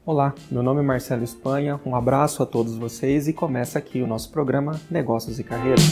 Olá, meu nome é Marcelo Espanha, um abraço a todos vocês e começa aqui o nosso programa Negócios e Carreira.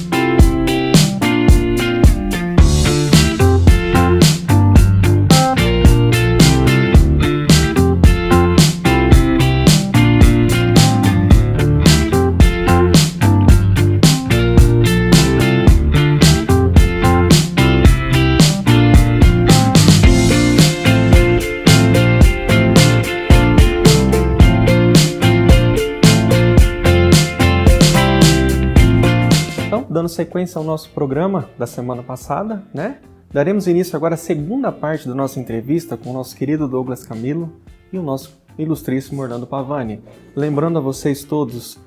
Dando sequência ao nosso programa da semana passada, né? Daremos início agora à segunda parte da nossa entrevista com o nosso querido Douglas Camilo e o nosso ilustríssimo Orlando Pavani. Lembrando a vocês todos,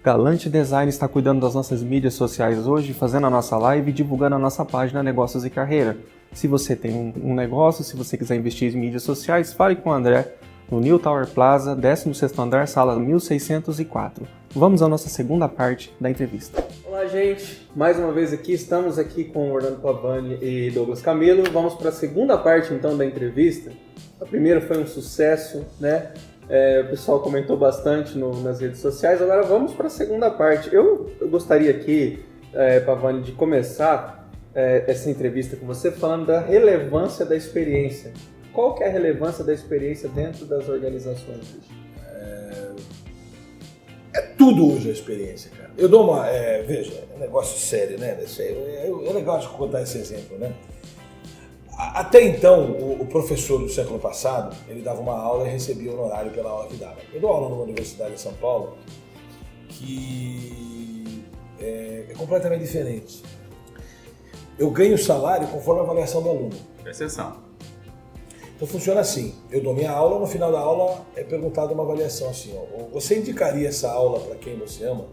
Galante Design está cuidando das nossas mídias sociais hoje, fazendo a nossa live e divulgando a nossa página Negócios e Carreira. Se você tem um negócio, se você quiser investir em mídias sociais, fale com o André no New Tower Plaza, 16º andar, sala 1604. Vamos à nossa segunda parte da entrevista. Olá, gente. Mais uma vez estamos aqui com o Orlando Pavani e Douglas Camilo. Vamos para a segunda parte, então, da entrevista. A primeira foi um sucesso, né? O pessoal comentou bastante nas redes sociais. Agora vamos para a segunda parte. Eu gostaria aqui, Pavani, de começar essa entrevista com você falando da relevância da experiência. Qual que é a relevância da experiência dentro das organizações? É tudo hoje a experiência, cara. Eu dou uma... veja, é um negócio sério, né? É legal de contar esse exemplo, né? Até então, o professor do século passado, ele dava uma aula e recebia honorário pela aula que dava. Eu dou aula numa universidade em São Paulo que é completamente diferente. Eu ganho salário conforme a avaliação do aluno. Presta atenção. Então funciona assim, eu dou minha aula, no final da aula é perguntada uma avaliação assim, ó, você indicaria essa aula para quem você ama?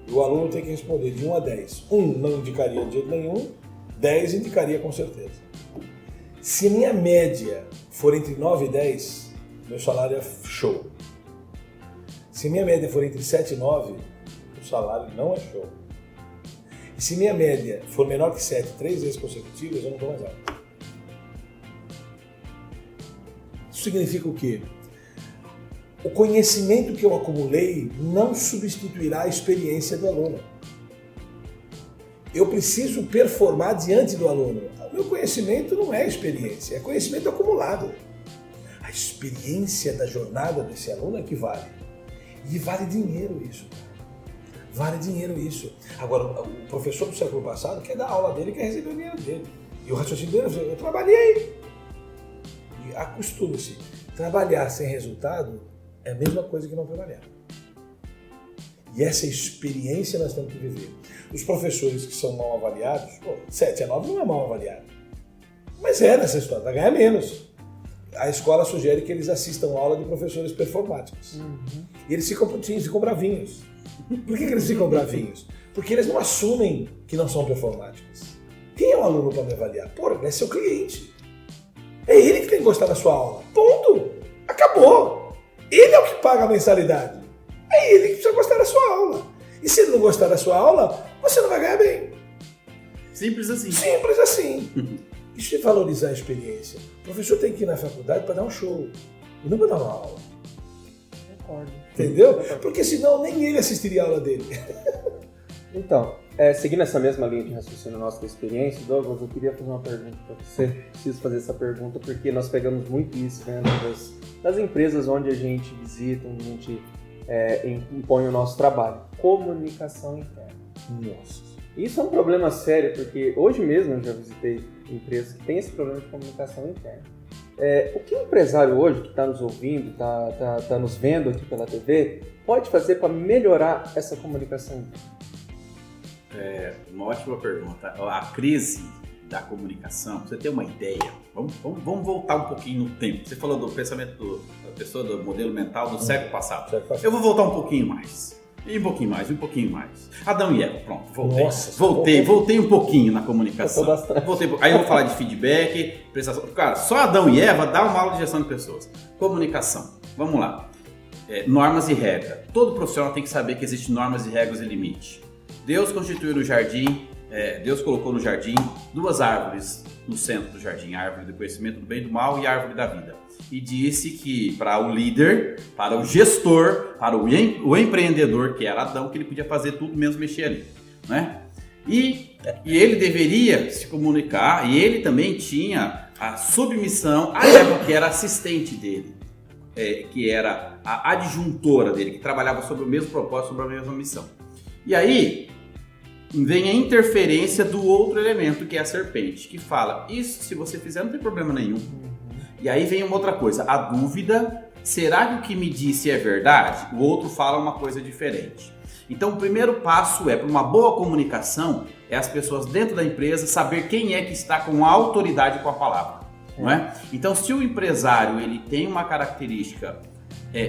E o aluno tem que responder de 1 a 10. 1 não indicaria de jeito nenhum, 10 indicaria com certeza. Se minha média for entre 9 e 10, meu salário é show. Se minha média for entre 7 e 9, o salário não é show. E se minha média for menor que 7, 3 vezes consecutivas, eu não dou mais aula. Isso significa o quê? O conhecimento que eu acumulei não substituirá a experiência do aluno. Eu preciso performar diante do aluno. O meu conhecimento não é experiência, é conhecimento acumulado. A experiência da jornada desse aluno é que vale. E vale dinheiro isso. Vale dinheiro isso. Agora, o professor do século passado quer dar aula dele, quer receber o dinheiro dele. E o raciocínio dele é: eu trabalhei. Acostume-se. Trabalhar sem resultado é a mesma coisa que não trabalhar. E essa experiência nós temos que viver. Os professores que são mal avaliados, 7 a 9 não é mal avaliado. Mas nessa história, vai ganhar menos. A escola sugere que eles assistam aula de professores performáticos. E eles ficam bravinhos. Por que eles ficam bravinhos? Porque eles não assumem que não são performáticos. Quem é o aluno para me avaliar? Ele é seu cliente. É ele que tem que gostar da sua aula. Ponto. Acabou. Ele é o que paga a mensalidade. É ele que precisa gostar da sua aula. E se ele não gostar da sua aula, você não vai ganhar bem. Simples assim. Simples assim. Isso é valorizar a experiência. O professor tem que ir na faculdade para dar um show. E não para dar uma aula. Concordo. Entendeu? Porque senão nem ele assistiria a aula dele. Então, seguindo essa mesma linha de raciocínio nossa da experiência, Douglas, eu queria fazer uma pergunta para você. Preciso fazer essa pergunta porque nós pegamos muito isso, né, das empresas onde a gente visita, onde a gente impõe o nosso trabalho. Comunicação interna. Nossa. Isso é um problema sério, porque hoje mesmo eu já visitei empresas que têm esse problema de comunicação interna. O que o empresário hoje, que está nos ouvindo, está nos vendo aqui pela TV, pode fazer para melhorar essa comunicação interna? Uma ótima pergunta. A crise da comunicação, pra você ter uma ideia, vamos voltar um pouquinho no tempo. Você falou do pensamento da pessoa, do modelo mental do século passado. Eu vou voltar um pouquinho mais. E um pouquinho mais, um pouquinho mais. Adão e Eva, pronto, voltei. Nossa, voltei um pouquinho na comunicação. Aí eu vou falar de feedback, prestação. Cara, só Adão e Eva dá uma aula de gestão de pessoas. Comunicação, vamos lá. Normas e regras. Todo profissional tem que saber que existem normas e regras e limite. Deus constituiu no jardim, Deus colocou no jardim duas árvores no centro do jardim, a árvore do conhecimento do bem e do mal e a árvore da vida. E disse que para o líder, para o gestor, para o empreendedor, que era Adão, que ele podia fazer tudo menos mexer ali, né? E ele deveria se comunicar, e ele também tinha a submissão a Eva, que era assistente dele, que era a adjuntora dele, que trabalhava sobre o mesmo propósito, sobre a mesma missão. E aí vem a interferência do outro elemento, que é a serpente, que fala, isso se você fizer não tem problema nenhum. E aí vem uma outra coisa, a dúvida, será que o que me disse é verdade? O outro fala uma coisa diferente. Então o primeiro passo para uma boa comunicação, é as pessoas dentro da empresa saber quem é que está com autoridade com a palavra. Não é? Então se o empresário ele tem uma característica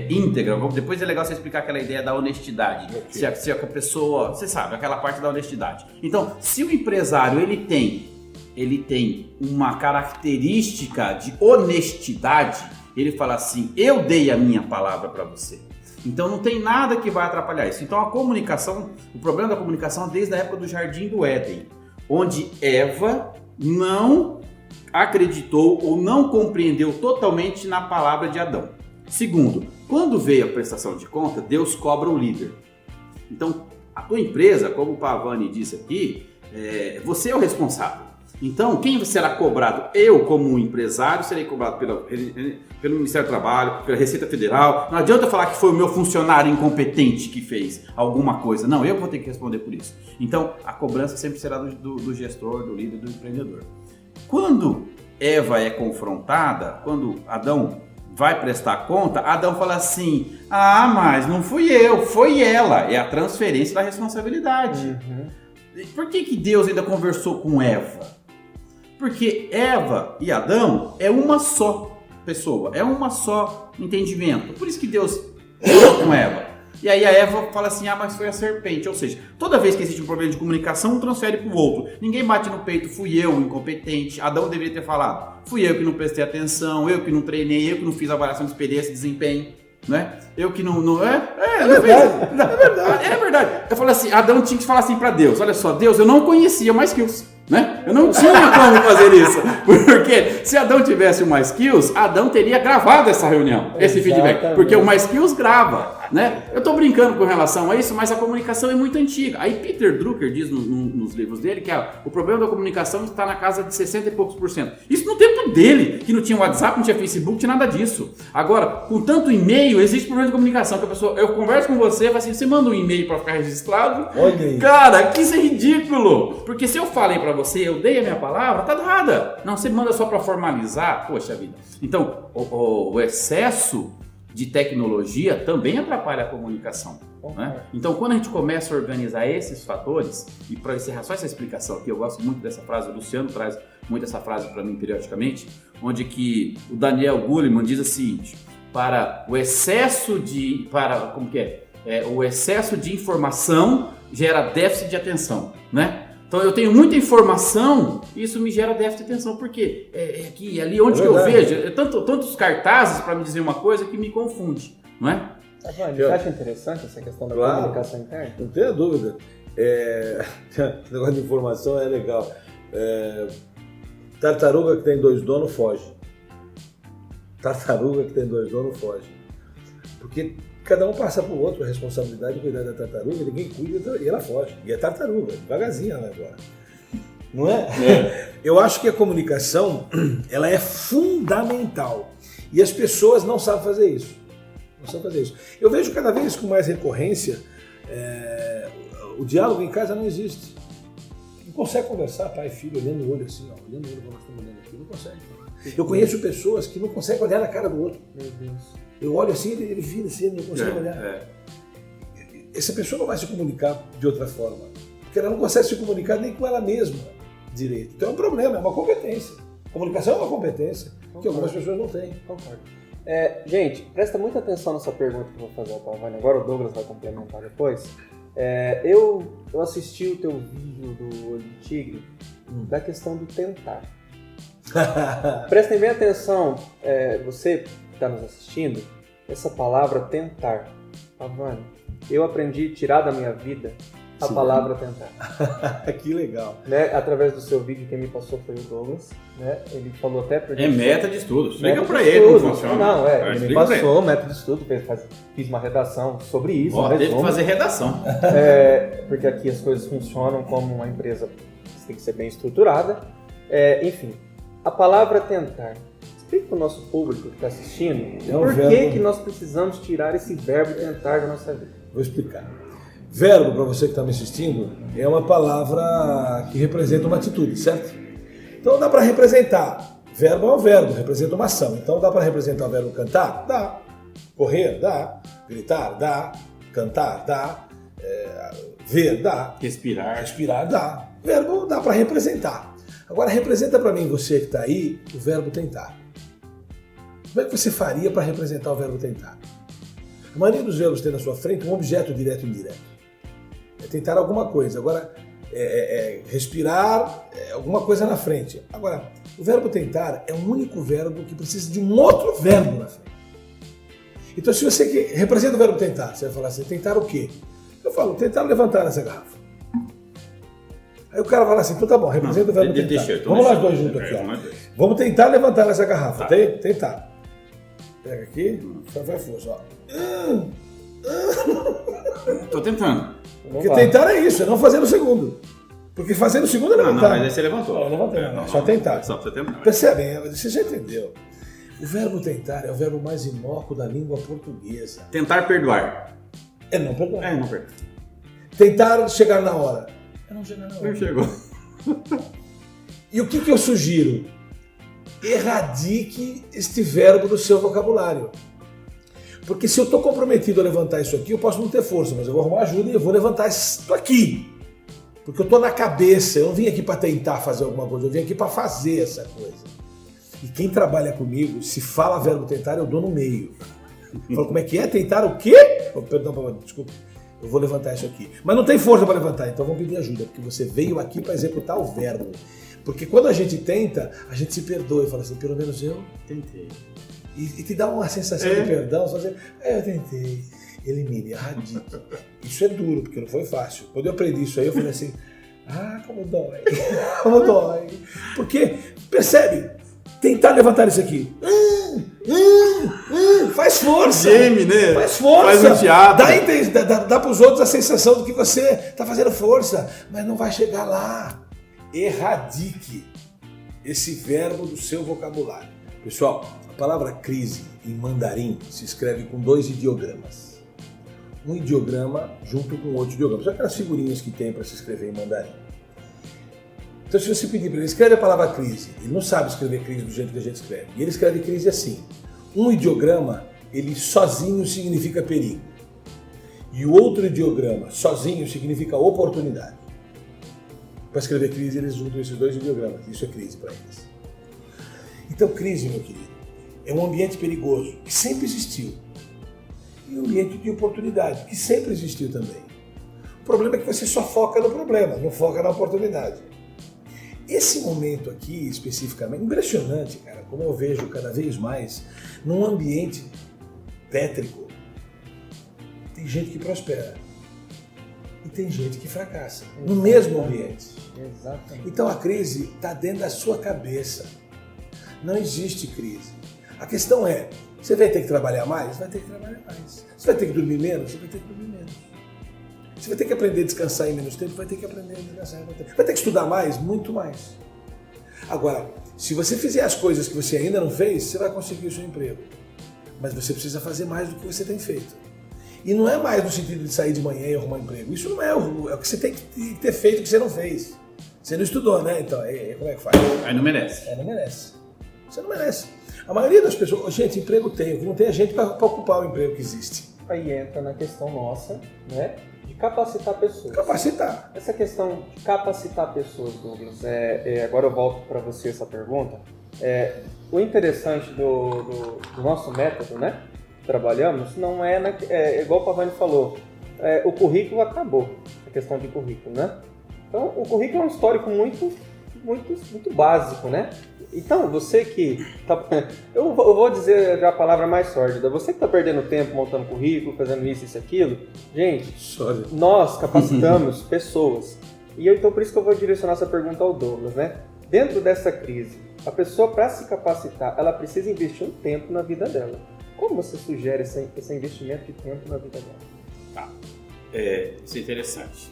íntegra, depois é legal você explicar aquela ideia da honestidade, okay. se a pessoa, você sabe, aquela parte da honestidade. Então se o empresário ele tem uma característica de honestidade, ele fala assim, eu dei a minha palavra para você. Então não tem nada que vai atrapalhar isso. Então a comunicação, o problema da comunicação é desde a época do Jardim do Éden, onde Eva não acreditou ou não compreendeu totalmente na palavra de Adão. Segundo, quando veio a prestação de conta, Deus cobra o líder. Então a tua empresa, como o Pavani disse aqui, você é o responsável. Então, quem será cobrado? Eu, como um empresário, serei cobrado pelo Ministério do Trabalho, pela Receita Federal. Não adianta falar que foi o meu funcionário incompetente que fez alguma coisa. Não, eu vou ter que responder por isso. Então, a cobrança sempre será do gestor, do líder, do empreendedor. Quando Eva é confrontada, quando Adão vai prestar conta, Adão fala assim, mas não fui eu, foi ela. É a transferência da responsabilidade. Por que Deus ainda conversou com Eva? Porque Eva e Adão é uma só pessoa, é uma só entendimento. Por isso que Deus falou com Eva. E aí a Eva fala assim, mas foi a serpente. Ou seja, toda vez que existe um problema de comunicação, um transfere para o outro. Ninguém bate no peito, fui eu, o incompetente. Adão deveria ter falado, fui eu que não prestei atenção, eu que não treinei, eu que não fiz avaliação de experiência e desempenho. Né? Eu que não é verdade. Eu falo assim, Adão tinha que falar assim para Deus, olha só, Deus, eu não conhecia mais skills, né? Eu não tinha como fazer isso, porque se Adão tivesse o mais skills, Adão teria gravado essa reunião, esse feedback, porque o mais skills grava, né? Eu tô brincando com relação a isso, mas a comunicação é muito antiga. Aí Peter Drucker diz nos livros dele que o problema da comunicação está na casa de 60 e poucos %. Isso no tempo dele, que não tinha WhatsApp, não tinha Facebook, não tinha nada disso. Agora, com tanto e-mail, existe problema de comunicação, que a pessoa, eu converso com você, fala assim, você manda um e-mail para ficar registrado? Olha aí. Cara, que isso é ridículo, porque se eu falei para você, eu dei a minha palavra, tá nada. Não, você manda só para formalizar, poxa vida. Então, o excesso de tecnologia também atrapalha a comunicação. Né? Então, quando a gente começa a organizar esses fatores, e para encerrar só essa explicação aqui, eu gosto muito dessa frase, o Luciano traz muito essa frase para mim periodicamente, onde que o Daniel Goleman diz o seguinte, o excesso de informação gera déficit de atenção, né? Então eu tenho muita informação e isso me gera déficit de atenção, porque aqui, ali onde que eu vejo, tantos cartazes para me dizer uma coisa que me confunde, não é? Você acha interessante essa questão da comunicação interna? Não tenha dúvida. Esse negócio de informação é legal. Tartaruga que tem 2 donos foge. Tartaruga que tem 2 donos foge. Porque cada um passa para o outro a responsabilidade de cuidar da tartaruga, ninguém cuida e ela foge. E é tartaruga, devagarzinho ela agora. Não é? Eu acho que a comunicação ela é fundamental. E as pessoas não sabem fazer isso. Eu vejo cada vez com mais recorrência o diálogo em casa não existe. Não consegue conversar, pai e filho, olhando no olho assim, olhando no olho, nós estamos olhando aqui, não consegue. Eu conheço pessoas que não conseguem olhar na cara do outro. Meu Deus. Eu olho assim, ele vira assim, ele não consegue olhar. Essa pessoa não vai se comunicar de outra forma, porque ela não consegue se comunicar nem com ela mesma direito. Então é um problema, é uma competência. Comunicação é uma competência que algumas pessoas não têm. Concordo. Gente, presta muita atenção nessa pergunta que eu vou fazer ao Pavani. Agora o Douglas vai complementar depois. Eu assisti o teu vídeo do Olho de Tigre da questão do tentar. Prestem bem atenção, você que está nos assistindo, essa palavra tentar. Pavani, eu aprendi a tirar da minha vida a palavra tentar. Que legal. Né? Através do seu vídeo, quem me passou foi o Douglas. Né? Ele falou até pra gente. É meta de estudo. Explica pra de ele como estudo. funciona. Não, ele me passou método de estudo, fiz uma redação sobre isso. Teve que fazer redação. Porque aqui as coisas funcionam como uma empresa que tem que ser bem estruturada. Enfim, a palavra tentar. Explica para o nosso público que está assistindo por que nós precisamos tirar esse verbo tentar da nossa vida. Vou explicar. Verbo, para você que está me assistindo, é uma palavra que representa uma atitude, certo? Então dá para representar. Verbo é um verbo, representa uma ação. Então dá para representar o verbo cantar? Dá. Correr? Dá. Gritar? Dá. Cantar? Dá. Ver? Dá. Respirar? Dá. Verbo dá para representar. Agora representa para mim, você que está aí, o verbo tentar. Como é que você faria para representar o verbo tentar? A maioria dos verbos tem na sua frente um objeto direto e indireto. É tentar alguma coisa. Agora, respirar, alguma coisa na frente. Agora, o verbo tentar é um único verbo que precisa de um outro verbo na frente. Então, se você que representa o verbo tentar, você vai falar assim, tentar o quê? Eu falo, tentar levantar essa garrafa. Aí o cara fala assim, então tá bom, representa o verbo tentar. Vamos nós dois juntos aqui. Vamos tentar levantar essa garrafa. Tá. Tentar. Pega aqui, só vai força. Ó. Tô tentando. Porque tentar é isso, é não fazer no segundo. Porque fazer no segundo é levantar. Não, mas aí você levantou. Só tentar. Só pra você tentar. Percebem, você já entendeu. O verbo tentar é o verbo mais inócuo da língua portuguesa. Tentar perdoar. É não perdoar. Não perdoar. Tentar chegar na hora. É não chegar na hora. Não chegou. E o que eu sugiro? Erradique este verbo do seu vocabulário. Porque se eu estou comprometido a levantar isso aqui, eu posso não ter força, mas eu vou arrumar ajuda e eu vou levantar isso aqui. Porque eu estou na cabeça, eu não vim aqui para tentar fazer alguma coisa, eu vim aqui para fazer essa coisa. E quem trabalha comigo, se fala verbo tentar, eu dou no meio. Eu falo, como é que é? Tentar o quê? Oh, perdão, desculpa. Eu vou levantar isso aqui. Mas não tem força para levantar, então vamos pedir ajuda, porque você veio aqui para executar o verbo. Porque quando a gente tenta, a gente se perdoa e fala assim, pelo menos eu tentei. E te dá uma sensação de perdão, só dizer, eu tentei, elimine, erradique. Isso é duro, porque não foi fácil. Quando eu aprendi isso aí, eu falei assim, como dói, como dói. Porque, percebe, tentar levantar isso aqui. Faz força. Geme, né? Faz força. Faz um teatro. Dá para os outros a sensação de que você está fazendo força, mas não vai chegar lá. Erradique esse verbo do seu vocabulário. Pessoal, a palavra crise em mandarim se escreve com 2 ideogramas. Um ideograma junto com outro ideograma. São aquelas figurinhas que tem para se escrever em mandarim. Então, se você pedir para ele, escreve a palavra crise. Ele não sabe escrever crise do jeito que a gente escreve. E ele escreve crise assim. Um ideograma, ele sozinho significa perigo. E o outro ideograma, sozinho, significa oportunidade. Para escrever crise, eles juntam esses 2 ideogramas. Isso é crise para eles. Então, crise, meu querido, é um ambiente perigoso, que sempre existiu. E um ambiente de oportunidade, que sempre existiu também. O problema é que você só foca no problema, não foca na oportunidade. Esse momento aqui, especificamente, impressionante, cara, como eu vejo cada vez mais, num ambiente tétrico, tem gente que prospera. E tem gente que fracassa, no mesmo ambiente. Exatamente. Então a crise está dentro da sua cabeça. Não existe crise. A questão é, você vai ter que trabalhar mais? Vai ter que trabalhar mais. Você vai ter que dormir menos? Você vai ter que dormir menos. Você vai ter que aprender a descansar em menos tempo? Vai ter que aprender a descansar em menos tempo. Vai ter que estudar mais? Muito mais. Agora, se você fizer as coisas que você ainda não fez, você vai conseguir o seu emprego. Mas você precisa fazer mais do que você tem feito. E não é mais no sentido de sair de manhã e arrumar emprego. Isso não é o que você tem que ter feito que você não fez. Você não estudou, né? Então, como é que faz? Aí não merece. Não merece. Você não merece. A maioria das pessoas... Gente, emprego tem. O que não tem é gente para ocupar o emprego que existe. Aí entra na questão nossa, né? De capacitar pessoas. Capacitar. Essa questão de capacitar pessoas, Douglas, agora eu volto para você essa pergunta. O interessante do nosso método, né? Trabalhamos, não é igual o Pavani falou, o currículo acabou, a questão de currículo, né? Então, o currículo é um histórico muito básico, né? Então, você que tá... Eu vou dizer já a palavra mais sórdida. Você que está perdendo tempo montando currículo, fazendo isso, aquilo. Gente, nós capacitamos pessoas. E então por isso que eu vou direcionar essa pergunta ao Douglas, né? Dentro dessa crise, a pessoa, para se capacitar, ela precisa investir um tempo na vida dela. Como você sugere esse investimento de tempo na vida dela? Tá. Isso é interessante.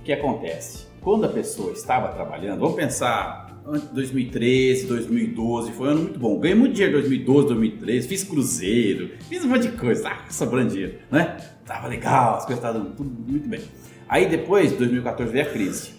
O que acontece? Quando a pessoa estava trabalhando, vamos pensar 2013, 2012, foi um ano muito bom. Ganhei muito dinheiro em 2012, 2013, fiz cruzeiro, fiz um monte de coisa, sobrando dinheiro, né? Tava legal, as coisas estavam dando tudo muito bem. Aí depois, 2014, veio a crise.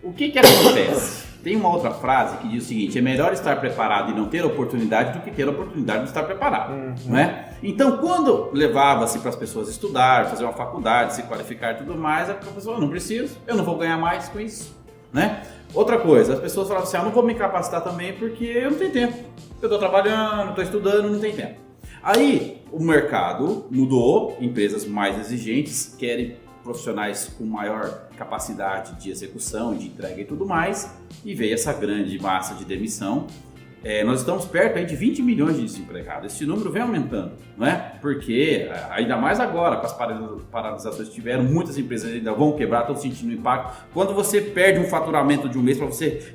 O que acontece? Tem uma outra frase que diz o seguinte: é melhor estar preparado e não ter oportunidade do que ter a oportunidade de estar preparado, não é? Então, quando levava-se para as pessoas estudar, fazer uma faculdade, se qualificar e tudo mais, a pessoa, não preciso, eu não vou ganhar mais com isso, né? Outra coisa, as pessoas falavam assim, não vou me capacitar também porque eu não tenho tempo. Eu estou trabalhando, estou estudando, não tenho tempo. Aí, o mercado mudou, empresas mais exigentes querem profissionais com maior capacidade de execução, de entrega e tudo mais, e veio essa grande massa de demissão. Nós estamos perto aí de 20 milhões de desempregados. Esse número vem aumentando, não é? Porque, ainda mais agora, com as paralisações que tiveram, muitas empresas ainda vão quebrar, estão sentindo o impacto. Quando você perde um faturamento de um mês para você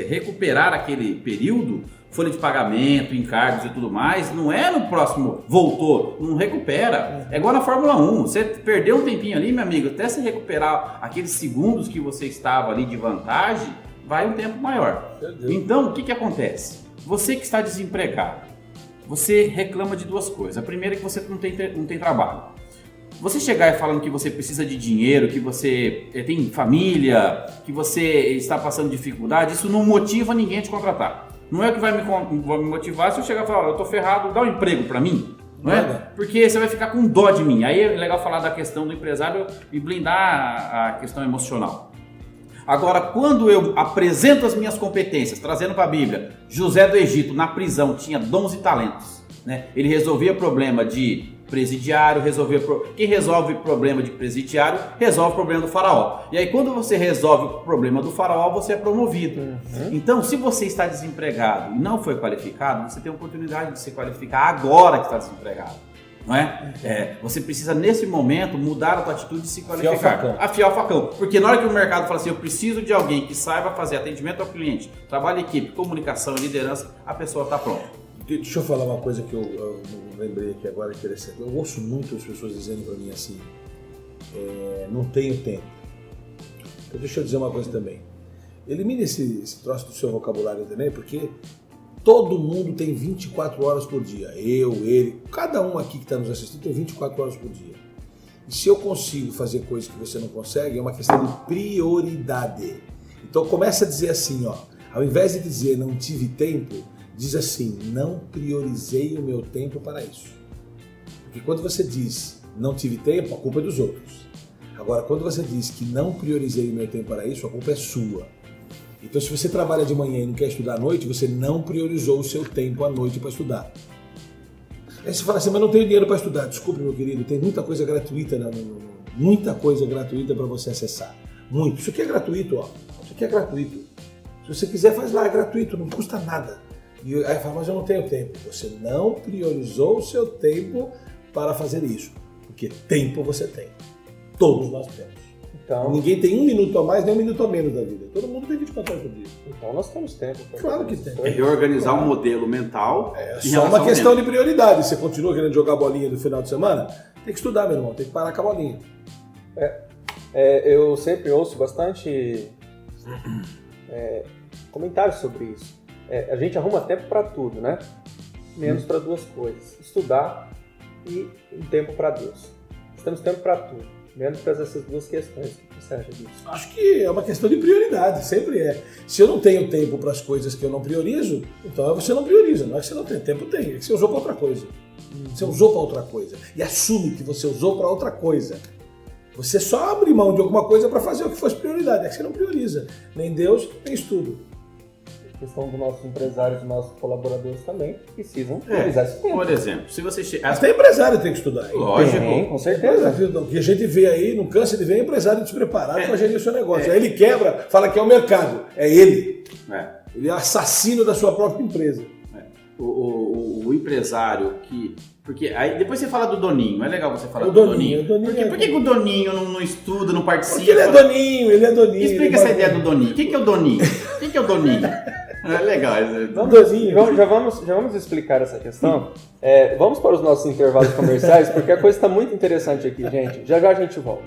recuperar aquele período, folha de pagamento, encargos e tudo mais, não é no próximo, voltou, não recupera. É igual na Fórmula 1, você perdeu um tempinho ali, meu amigo, até se recuperar aqueles segundos que você estava ali de vantagem, vai um tempo maior. Então, o que acontece? Você que está desempregado, você reclama de duas coisas. A primeira é que você não tem trabalho. Você chegar e falando que você precisa de dinheiro, que você tem família, que você está passando dificuldade, isso não motiva ninguém a te contratar. Não é o que vai me motivar se eu chegar e falar, eu tô ferrado, dá um emprego para mim. Não é? Porque você vai ficar com dó de mim. Aí é legal falar da questão do empresário e blindar a questão emocional. Agora, quando eu apresento as minhas competências, trazendo para a Bíblia, José do Egito, na prisão, tinha dons e talentos. Né? Ele resolvia problema de presidiário, quem resolve problema de presidiário, resolve o problema do faraó. E aí, quando você resolve o problema do faraó, você é promovido. Então, se você está desempregado e não foi qualificado, você tem a oportunidade de se qualificar agora que está desempregado. Não é? Você precisa, nesse momento, mudar a tua atitude e se qualificar. Afiar o facão. Porque na hora que o mercado fala assim, eu preciso de alguém que saiba fazer atendimento ao cliente, trabalho em equipe, comunicação e liderança, a pessoa está pronta. Deixa eu falar uma coisa que eu lembrei aqui agora, interessante. Eu ouço muito as pessoas dizendo para mim assim, não tenho tempo. Então deixa eu dizer uma coisa também. Elimine esse troço do seu vocabulário também, porque todo mundo tem 24 horas por dia. Eu, ele, cada um aqui que está nos assistindo tem 24 horas por dia. E se eu consigo fazer coisas que você não consegue, é uma questão de prioridade. Então começa a dizer assim, ao invés de dizer não tive tempo, diz assim, não priorizei o meu tempo para isso. Porque quando você diz não tive tempo, a culpa é dos outros. Agora, quando você diz que não priorizei o meu tempo para isso, a culpa é sua. Então, se você trabalha de manhã e não quer estudar à noite, você não priorizou o seu tempo à noite para estudar. Aí você fala assim, mas não tenho dinheiro para estudar. Desculpe, meu querido, tem muita coisa gratuita, muita coisa gratuita para você acessar. Muito. Isso aqui é gratuito, Isso aqui é gratuito. Se você quiser, faz lá, é gratuito, não custa nada. E aí fala, mas eu não tenho tempo. Você não priorizou o seu tempo para fazer isso. Porque tempo você tem. Todos nós temos. Então, ninguém tem 1 minuto a mais, nem 1 minuto a menos da vida. Todo mundo tem 24 horas por dia. Então nós temos tempo. Claro que tem. É reorganizar o modelo mental. É só uma questão de prioridade. Você continua querendo jogar bolinha no final de semana? Tem que estudar, meu irmão. Tem que parar com a bolinha. Eu sempre ouço bastante comentários sobre isso. A gente arruma tempo para tudo, né? Menos para duas coisas. Estudar e um tempo para Deus. Nós temos tempo para tudo. Menos para essas duas questões. O que você acha disso? Acho que é uma questão de prioridade, sempre é. Se eu não tenho tempo para as coisas que eu não priorizo, então você não prioriza. Não é que você não tem tempo, tem. É que você usou para outra coisa. Você usou para outra coisa. E assume que você usou para outra coisa. Você só abre mão de alguma coisa para fazer o que fosse prioridade. É que você não prioriza. Nem Deus, nem estudo. A questão dos nossos empresários, dos nossos colaboradores também precisam priorizar esse tempo. Por exemplo, se você Mas tem empresário que tem que estudar. Lógico. Tem, com certeza. O que a gente vê aí, não cansa de ver, é empresário despreparado para gerir o seu negócio. Aí ele quebra, fala que é o mercado. É ele. Ele é assassino da sua própria empresa. O empresário que... Porque aí depois você fala do doninho, é legal você falar O do doninho. doninho. Por que o doninho não estuda, não participa? Porque ele é doninho. Explica essa ideia do doninho. Quem que é o doninho? Quem que é o doninho? É legal. Já vamos explicar essa questão. Vamos para os nossos intervalos comerciais, porque a coisa está muito interessante aqui, gente. Já já a gente volta.